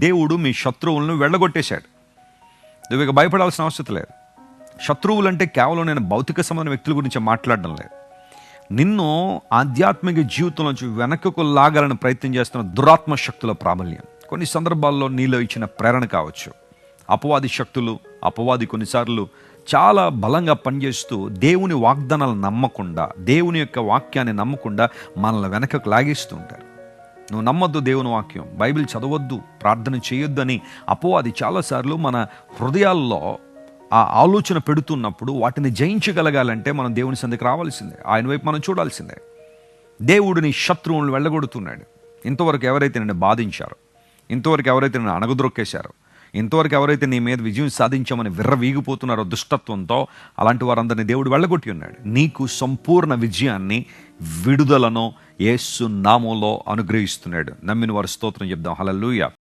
దేవుడు మీ శత్రువులను వెళ్ళగొట్టేశాడు. నువ్వు ఇక భయపడాల్సిన అవసరం లేదు. శత్రువులు అంటే కేవలం నేను భౌతిక సంబంధమైన వ్యక్తుల గురించి మాట్లాడడం లేదు. నిన్ను ఆధ్యాత్మిక జీవితం నుంచి వెనకకు లాగాలని ప్రయత్నం చేస్తున్న దురాత్మ శక్తుల ప్రాబల్యం కొన్ని సందర్భాల్లో నీలో ఇచ్చిన ప్రేరణ కావచ్చు. అపవాది శక్తులు, అపవాది కొన్నిసార్లు చాలా బలంగా పనిచేస్తూ దేవుని వాగ్దానాలు నమ్మకుండా, దేవుని యొక్క వాక్యాన్ని నమ్మకుండా మనల్ని వెనకకు లాగేస్తూ ఉంటారు. నువ్వు నమ్మొద్దు దేవుని వాక్యం, బైబిల్ చదవద్దు, ప్రార్థన చేయొద్దు అని అపవాది చాలాసార్లు మన హృదయాల్లో ఆ ఆలోచన పెడుతున్నప్పుడు వాటిని జయించగలగాలంటే మనం దేవుని సందికి రావాల్సిందే, ఆయన వైపు మనం చూడాల్సిందే. దేవుడు నీ శత్రువులను వెళ్ళగొడుతున్నాడు. ఇంతవరకు ఎవరైతే నిన్ను బాధించారో, ఇంతవరకు ఎవరైతే నిన్ను అణగద్రొక్కేశారో, ఇంతవరకు ఎవరైతే నీ మీద విజయం సాధించామని విర్రవీగిపోతున్నారో దుష్టత్వంతో, అలాంటి వారందరినీ దేవుడు వెళ్ళగొట్టి ఉన్నాడు. నీకు సంపూర్ణ విజయాన్ని, విడుదలను యేసు నామములో అనుగ్రహిస్తున్నాడు. నమ్మిన వారు స్తోత్రం చెప్దాం. హల్లెలూయా.